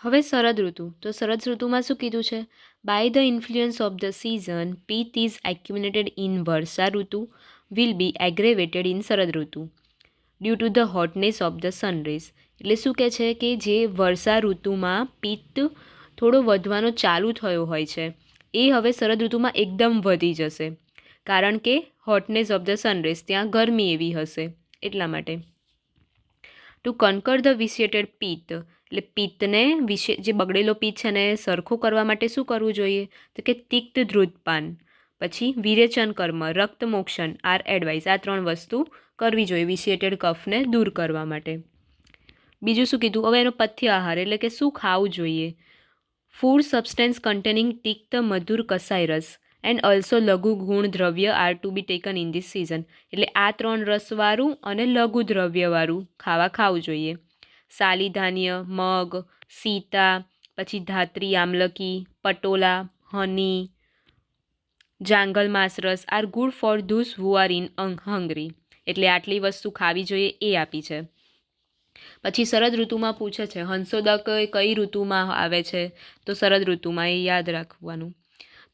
હવે શરદ ઋતુ. તો શરદ ઋતુમાં શું કીધું છે? By the influence of the season pitta is accumulated in varsha ritu will be aggravated in sharad ritu due to the hotness of the sunrays. એટલે શું કહે છે કે જે વર્ષા ઋતુમાં પિત્ત થોડો વધવાનો ચાલુ થયો હોય છે એ હવે શરદ ઋતુમાં એકદમ વધી જશે, કારણ કે હોટનેસ ઓફ ધ સનરેઝ, ત્યાં ગરમી એવી હશે એટલા માટે. ટુ કન્કર ધ વિશિએટેડ પિત્ત, એટલે પિત્તને જે બગડેલો પિત્ત છે ને સરખું કરવા માટે શું કરવું જોઈએ? તો કે તિક્ત ધ્રુતપાન, પછી વિરેચન કર્મ, રક્ત મોક્ષણ આર એડવાઇસ. આ 3 વસ્તુ કરવી જોઈએ વિશિએટેડ કફને દૂર કરવા માટે. બીજું શું કીધું? હવે એનો પથ્ય આહાર એટલે કે શું ખાવું જોઈએ? ફૂડ સબસ્ટેન્સ કન્ટેનિંગ તિક્ત મધુર કસાય રસ એન્ડ ઓલ્સો લઘુ ગુણ દ્રવ્ય are to be taken in this season. એટલે આ 3 રસવાળું અને લઘુ દ્રવ્યવાળું ખાવું જોઈએ. સાલી ધાન્ય, મગ, સીતા, પછી ધાત્રી આમલકી, પટોલા, હની, જાંગલ માંસરસ are good for those who are in hungry. એટલે આટલી વસ્તુ ખાવી જોઈએ એ આપી છે. પછી શરદ ઋતુમાં પૂછે છે હંસોદક કઈ ઋતુમાં આવે છે? તો શરદ ઋતુમાં, એ યાદ રાખવાનું.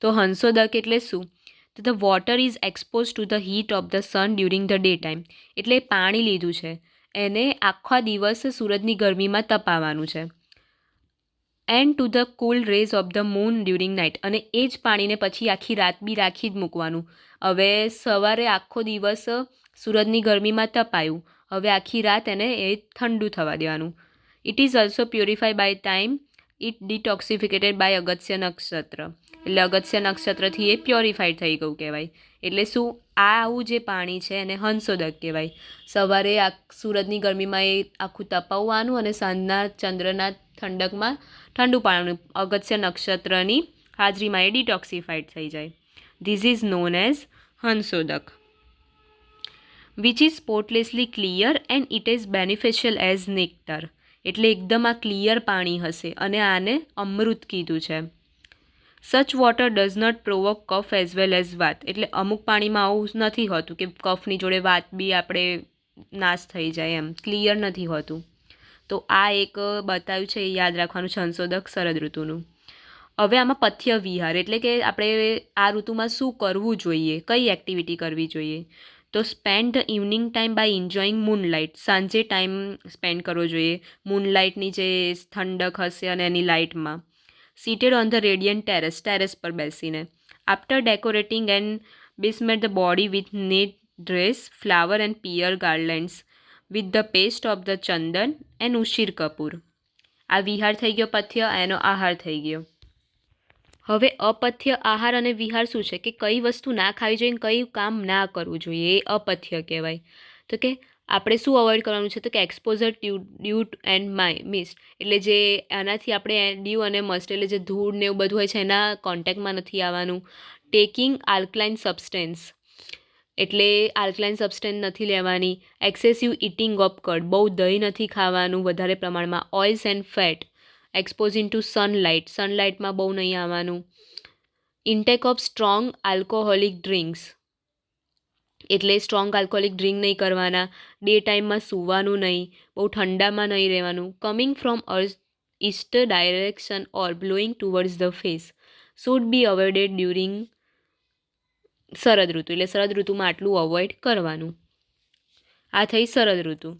તો હંસોદક એટલે શું? તો the water is expose to the heat of the sun during the day time. એટલે પાણી લીધું છે, એને આખા દિવસ સૂરજની ગરમીમાં તપાવવાનું છે. And to the cool rays of the moon during night. અને એ જ પાણીને પછી આખી રાત બી રાખી જ મૂકવાનું. હવે સવારે આખો દિવસ સૂરજની ગરમીમાં તપાયું, હવે આખી રાત એને એ ઠંડુ થવા દેવાનું. It is also purify by time it detoxificated by Agastya nakshatra. એટલે અગત્ય નક્ષત્રથી એ પ્યોરિફાઈડ થઈ ગયું કહેવાય. એટલે શું? આવું જે પાણી છે એને હંસોદક કહેવાય. સવારે આ સૂરજની ગરમીમાં એ આખું તપાવવાનું અને સાંજના ચંદ્રના ઠંડકમાં ઠંડુ પાણી અગત્ય નક્ષત્રની હાજરીમાં એ ડિટોક્સિફાઈડ થઈ જાય. This is known as Hansodak. Which is spotlessly clear and it is beneficial as nectar. એટલે એકદમ આ ક્લિયર પાણી હશે અને આને અમૃત કીધું છે. Such water does not provoke kapha as well as vata. એટલે અમુક પાણીમાં આવું નથી હોતું કે કફની જોડે વાત બી આપણે નાશ થઈ જાય, એમ ક્લિયર નથી હોતું. તો આ એક બતાવ્યું છે, એ યાદ રાખવાનું છે સંશોધક શરદ ઋતુનું. હવે આમાં પથ્ય વિહાર એટલે કે આપણે આ ઋતુમાં શું કરવું જોઈએ, કઈ એક્ટિવિટી કરવી જોઈએ? તો spend the evening time by enjoying moonlight. સાંજે ટાઈમ સ્પેન્ડ કરવો જોઈએ મૂનલાઇટની જે ઠંડક હશે અને એની લાઇટમાં. Seated on the radiant terrace પર બેસીને. After decorating and besmeared the body with net dress flower and pearl garlands with the paste of the chandan and ushir kapur. આ વિહાર થઈ ગયો પથ્ય, એનો આહાર થઈ ગયો. હવે અપથ્ય આહાર અને વિહાર શું છે કે કઈ વસ્તુ ના ખાવી જોઈએ, કઈ કામ ના કરવું જોઈએ, એ અપથ્ય કહેવાય. તો કે આપણે શું અવોઇડ કરવાનું છે? તો કે એક્સપોઝર ડ્યુ એન્ડ મિસ્ટ. એટલે જે આનાથી આપણે ડ્યુ અને મસ્ટ એટલે જે ધૂળ ને એવું બધું હોય છે એના કોન્ટેક્ટમાં નથી આવવાનું. ટેકિંગ આલ્કલાઇન સબસ્ટેન્સ એટલે આલ્કલાઇન સબસ્ટેન્સ નથી લેવાની. એક્સેસિવ ઇટિંગ ઓફ કર્ડ, બહુ દહીં નથી ખાવાનું વધારે પ્રમાણમાં. ઓઇલ્સ એન્ડ ફેટ એક્સપોઝિંગ ટુ સનલાઇટમાં બહુ નહીં આવવાનું. Intake of strong alcoholic drinks એટલે સ્ટ્રોંગ આલ્કોહોલિક ડ્રિંક નહીં કરવાના. ડે ટાઈમમાં સૂવાનું નહીં, બહુ ઠંડામાં નહીં રહેવાનું. Coming from east direction or blowing towards the face should be avoided during sharad ritu. એટલે શરદ ઋતુમાં આટલું અવોઇડ કરવાનું. આ થઈ શરદ ઋતુ.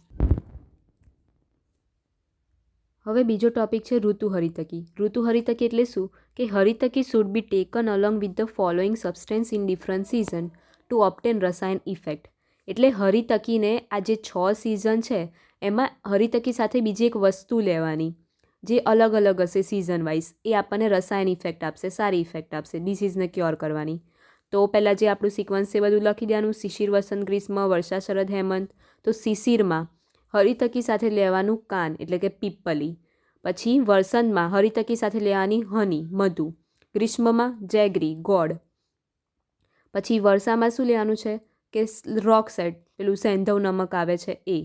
હવે બીજો ટોપિક છે ઋતુ હરિતકી. ઋતુ હરિતકી એટલે શું? કે haritaki should be taken along with the following substance in different season to obtain rasayana effect. એટલે હરિતકીને આ જે 6 સિઝન છે એમાં હરિતકી સાથે બીજી એક વસ્તુ લેવાની જે અલગ અલગ હશે સિઝન વાઇઝ. એ આપણને રસાયણ ઇફેક્ટ આપશે, સારી ઇફેક્ટ આપશે, ડિસીઝને ક્યોર કરવાની. તો પહેલાં જે આપણું સિક્વન્સ છે બધું લખી દેવાનું. શિશિર, વસંત, ગ્રીષ્મ, વર્ષા, શરદ, હેમંત. તો શિશિરમાં હરિતકી સાથે લેવાનું કાન એટલે કે પીપલી. પછી વસંતમાં હરિતકી સાથે લેવાની હની, મધુ. ગ્રીષ્મમાં જેગરી, ગોળ. પછી વર્ષામાં શું લેવાનું છે કે રોક સેટ, પેલું સેંધવ નમક આવે છે એ.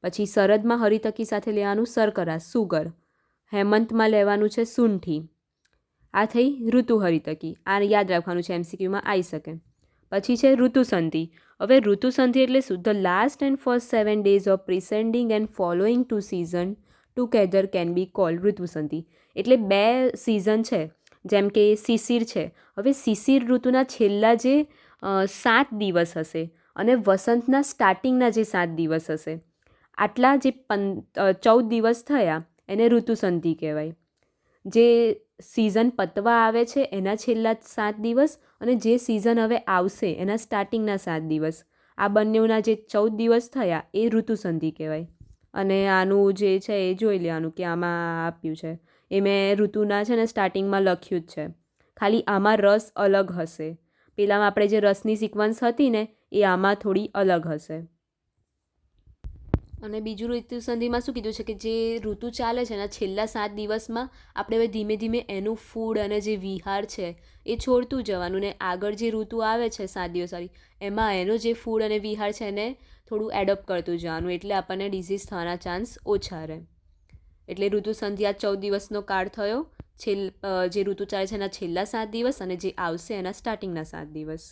પછી શરદમાં હરિતકી સાથે લેવાનું શર્કરા, સુગર. હેમંતમાં લેવાનું છે સૂંઠી. આ થઈ ઋતુ હરિતકી. આ યાદ રાખવાનું છે, એમસીક્યુમાં આવી શકે. પછી છે ઋતુસંધિ. હવે ઋતુસંધિ એટલે શું? The last and first 7 days of preceding and following two season together can be called ritusandhi. એટલે 2 સિઝન છે, જેમ કે શિશિર છે. હવે શિશિર ઋતુના છેલ્લા જે 7 દિવસ હશે અને વસંતના સ્ટાર્ટિંગના જે 7 દિવસ હશે, આટલા જે 14 દિવસ થયા એને ઋતુસંધિ કહેવાય. જે સિઝન પતવા આવે છે એના છેલ્લા 7 દિવસ અને જે સિઝન હવે આવશે એના સ્ટાર્ટિંગના 7 દિવસ, આ બંનેના જે 14 દિવસ થયા એ ઋતુસંધિ કહેવાય. અને આનું જે છે એ જોઈ લેવાનું કે આમાં આપ્યું છે એ મેં ઋતુના છે ને સ્ટાર્ટિંગમાં લખ્યું જ છે, ખાલી આમાં રસ અલગ હશે. પેલામાં આપણે જે રસની સિક્વન્સ હતી ને એ આમાં થોડી અલગ હશે. અને બીજું ઋતુસંધિમાં શું કીધું છે કે જે ઋતુ ચાલે છે એના છેલ્લા 7 દિવસમાં આપણે હવે ધીમે ધીમે એનું ફૂડ અને જે વિહાર છે એ છોડતું જવાનું, ને આગળ જે ઋતુ આવે છે 7 દિવસ વાળી એમાં એનો જે ફૂડ અને વિહાર છે એને થોડું એડોપ્ટ કરતું જવાનું, એટલે આપણને ડિઝીઝ થવાના ચાન્સ ઓછા રહે. એટલે ઋતુસંધિ આ 14 દિવસનો કાળ થયો. જે ઋતુ ચાલે છે એના છેલ્લા 7 દિવસ અને જે આવશે એના સ્ટાર્ટિંગના 7 દિવસ.